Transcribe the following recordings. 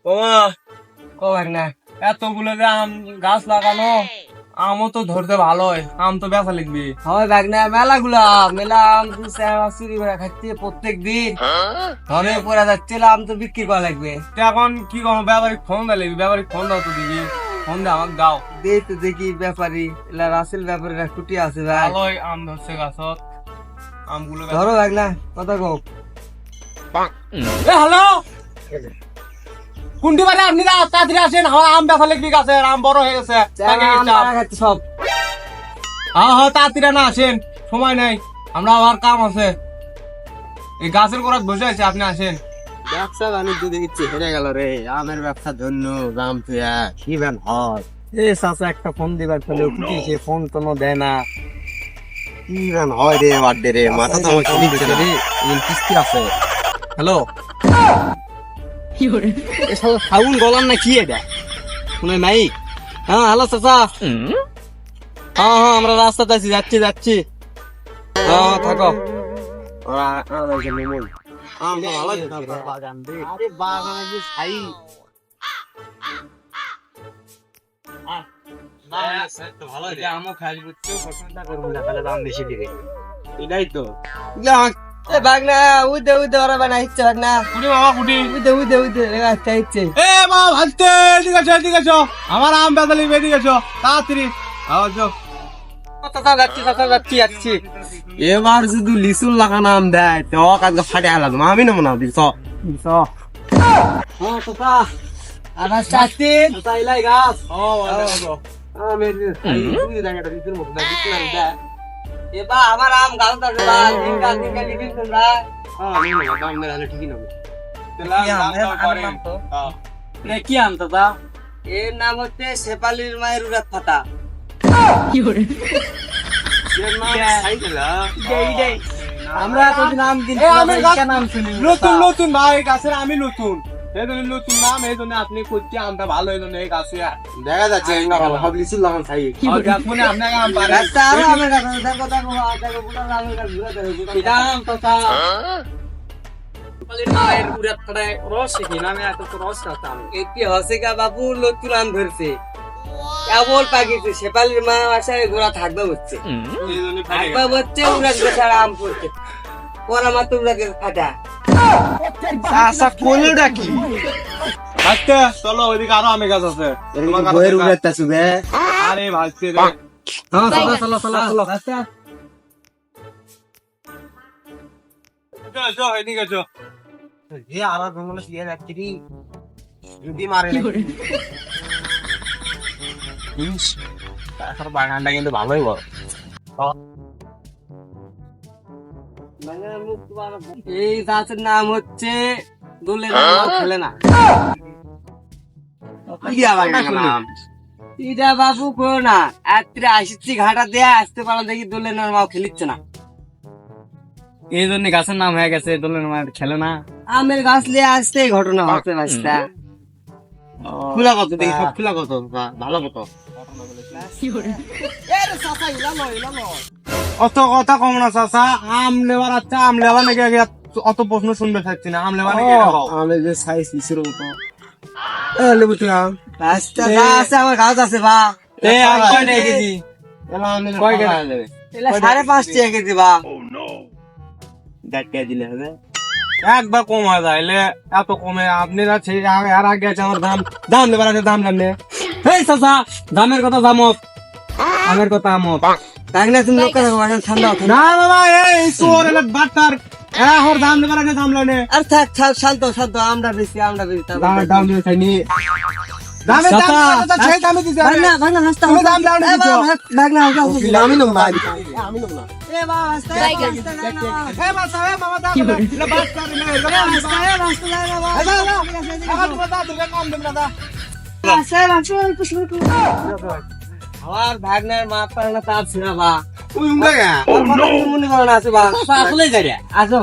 ওমা কবেক না এতগুলো যে আম গাছ লাগানো, আমও তো ধরতে ভালোই, আম তো বেচা লিখবি। হয় দেখ না মেলাগুলা মেলা আম চুরি করে খাচ্ছি প্রত্যেক দিন, ধরে পড়ে যাচ্ছে আম তো বিক্রি করা লাগবে। তো এখন কি করবো, ব্যাপারিক ফোন দিলে ব্যাপারিক ফোন দাও তো দেখি, ফোন দে আমাকে দাও। দেই তো দেখি ব্যাপারী এলা রাসেল ব্যাপারীরা ছুটি আছে ভাই। ভালোই আম ধরছে গাছত, আমগুলো ধরো দেখ না কথা কও। হ্যালো কুন্ডি বাড়ি আপনি তাড়াতাড়ি আসেন, আমার আম বেচা লিখবি গাছের, আম বড় হয়ে গেছে। আম মারা খাচ্ছে সব। হ্যাঁ হ্যাঁ তাড়াতাড়ি না আসেন, সময় নাই, আমরা আবার কাম আছে। এই গাছের গোড়ায় বসে আছে, আপনি আসেন। ব্যবসা বাণিজ্য দেখছি হেরে গেল রে, আমের ব্যবসা ধন্য দাম তুয়া কি ব্যান হয়। এ চাচা একটা ফোন দিবার ফেলে উঠেছে, ফোন তো দেয় না, কি ব্যান হয় রে বার্থডে রে, মাথা তো আমার খেলিচ্ছে রে, কিস্তি আছে। হ্যালো সাউন গলার না কি এটা শুনে মাইক? হ্যাঁ হ্যালো চাচা, হ্যাঁ হ্যাঁ আমরা রাস্তাতে আছি, যাচ্ছি যাচ্ছি। হ্যাঁ থাকো। আরে বাগানে যে ছাই আমও খাই বুঝছো, পছন্দটা করবো না, তাহলে দাম বেশি দিবে। এটাই তো বাগনা উইদে উইদে ওরা বানা ইচ্ছে বাগনা কুটি বাবা কুটি। উইদে উইদে উইদে আচ্ছা ইচ্ছে। এ মা ভাজতে এদিকে এসো, এদিকে এসো, আমার আম বেচা লিখবে, এদিকে এসো তাড়াতাড়ি। চাচা যাচ্ছি চাচা যাচ্ছি যাচ্ছি। এবার যদি লিচুর লাগানো আম দেয় তো কাজকে ফাটে আলাদা আমি নেবো না দিস চাচা আর চাচ্ছি চাচা ইলাই গাছ আমের লিচুর মতো দেয়। এবার আমার আম গাছ আছে বা দিন গাছ দিন গাছ লিখি তোমরা ঠিকই নেবো। কি আম দাদা? এর নাম হচ্ছে শেফালির মায়ের উড়াত ফাটা। আমরা নাম নতুন নতুন ভাই গাছের আমি নতুন, এই জন্য নতুন নাম, এই জন্য আপনি করছি আমটা ভালো, এই জন্য এই গাছে দেখা যাচ্ছে সব লিচুর লাগান খাই মানে আপনাকে আম পারে বাবু নতুন আম ধরছে, কেবল পাকিছে শেফালির মা বাসায় ঘোরা থাকবে হচ্ছে, থাকবে হচ্ছে উড়াক বেচারা আম করছে, পরা মাত্র উড়াকে ফাটা। আচ্ছা কোনটা কি? ভাজতে চলো, ওইদিকে আরো আমের গাছ আছে। বইয়ের উড়াতে শুবে। আরে ভাজতে হ্যাঁ চলো চলো চলো চলো। চলো এদিকে চলো। এ আর জঙ্গলে শুয়ে যাচ্ছি রে, যদি মারে বাগানটা কিন্তু ভালোই বড়। এই গাছের নাম হচ্ছে দোলের খেলে না। এটা বাবু করো না, রাত্রে আসছি ঘাটা দেয়া আসতে পারো দেখি দোলের মাও খেলিচ্ছে না, এই জন্য গাছের নাম হয়ে গেছে দোলের মা খেলে না। আমের গাছ লিয়ে আসতে ঘটনা হচ্ছে বাচ্চা। ফুলা কত দেখি সব ফুলা কত ভালো কত অত কথা কম না চাচা, আম লেবার আচ্ছা আম লেবার নাকি আগে অত প্রশ্ন শুনবে থাকছি না, আম লেবার নাকি আমি যে সাইজ লিচুর মতো লেবু আম আছে, আমার গাছ আছে বা কয়টা কেজি? কয় কেজি? 5.5 টাকা কেজি বা দিলে হবে একবার কম হয়ে যাইলে এত কমে আপনি আর আগে আছে আমার দাম দাম দেবার আছে, দাম জানলে এই চাচা দামের কথা দামক, আমের কথা আমক তাহলে তুমি লোক ঠান্ডা না বাবা, এই চোর এলে বাটার এখন দাম দেবার আছে, দাম লনে আর থাক থাক শান্ত শান্ত, আমরা বেশি দাম দিয়ে খাইনি দামে সেই দামে দিছে ভাগনা ভাগনা হাসতা তুমি দাম দাও না দিছো। ভাগনা আমি নেব না, আমি নেব না। এ বা হাসতা এ মাসা এ মামা দাম না লে বাস করে না হাসতা না বা আমার তো দাম দিলে কম দেব না দা। আমার ভাগনার মা পারে তার ছিল বা ওই উমরা গা মনে করো না আছে বা আসলে যাই আসো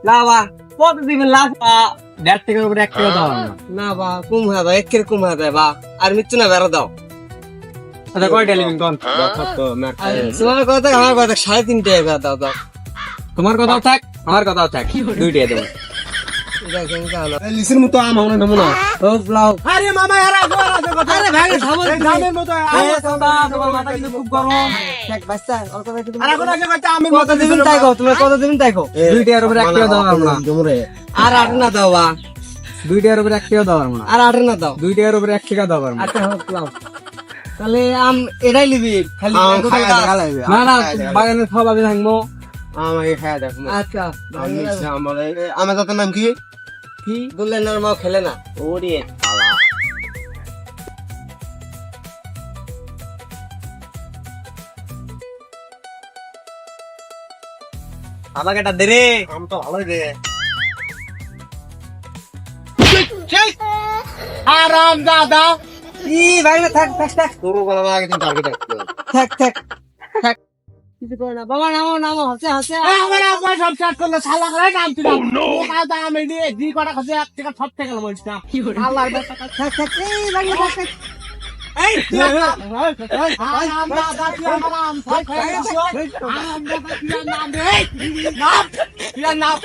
না বা কত দিবেন লাভ বা 1.5 টাকার উপরে 1 টাকা দাও না বা কম হয়ে যায়, একের কম হয়ে যায় বা আর মৃত্যু না বেড়া দাও। আচ্ছা কয়টা লিখেন কোন তোমার কথা আমার কথা 3.5 টাকা দাও দাও। তোমার কথাও থাক আমার কথাও থাক, 2 টাকা দেব। লিসির মতো আম হলো নমুনা ও লাও আরে মামা এরা কথা আরে ভাই থামো এই জামের মতো এ সদা তোমার মাথা কিন্তু খুব গরম দেখ বাচ্চা অল্প একটু আর এখন আগে কথা আমের কত দিবেন তাই কও তুমি কত দিবেন তাই কও 2 টাকার উপরে 1 টাকা দাও আমরা জমরে আর 8 না দাও বা 2 টাকার উপরে 1 টাকা দাও আমরা আর 8 না দাও 2 টাকার উপরে 1 টাকা দাও আমরা আচ্ছা হোক লাও তাহলে আম এটাই লিবি খালি আম এগুলো খায়া গাছ। দেখা লাগবে না না বাগানের সব আমি থাকবো আমাকে খায়া দেখো আচ্ছা আমার দাদার নাম কি কি বললেন না মা খেলে না ওরে আমাকে এটা দে রে আম তো ভালোই রে আরাম দাদা ই ভাই না থাক থাক থাক তোর গলা আগে তুমি টার্গেট রাখতে থাক থাক থাক কিছু করে না বাবা নামো নামো হাসে হাসে আমার আব্বা সব চাট করলো শালা করে নাম দিলাম ও কাদা আমি দিয়ে দি কটা খাসে এক টাকা সব থেকে গেল বলছিলাম আল্লাহর বাচ্চা থাক থাক এই ভাই থাক থাক এই আরাম দাদা তুই আমার আম সব খেয়ে গেছিস আরাম দাদা তুই আর নাম দে এই, নাম তুই আর নাম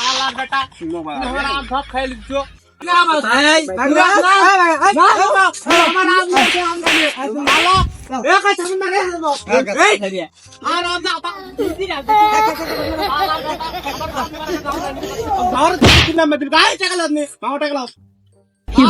আল্লাহর বেটা তুই আমার আম সব খেয়ে লিখছ না আমার এই ভাই না, না, আমার আম দিয়েছে, আম দিয়ে। ভালো। এ কথা শুনবে রে, দেবো। এই, আরাম দাদা, তুই দিনা, আরাম দাদা, আমার আম করে দাও না। ঘর থেকে কিনা মেয়ে দিবি, গায়ে টাকা লাভ নেই, বাবা টাকা লাভ। কি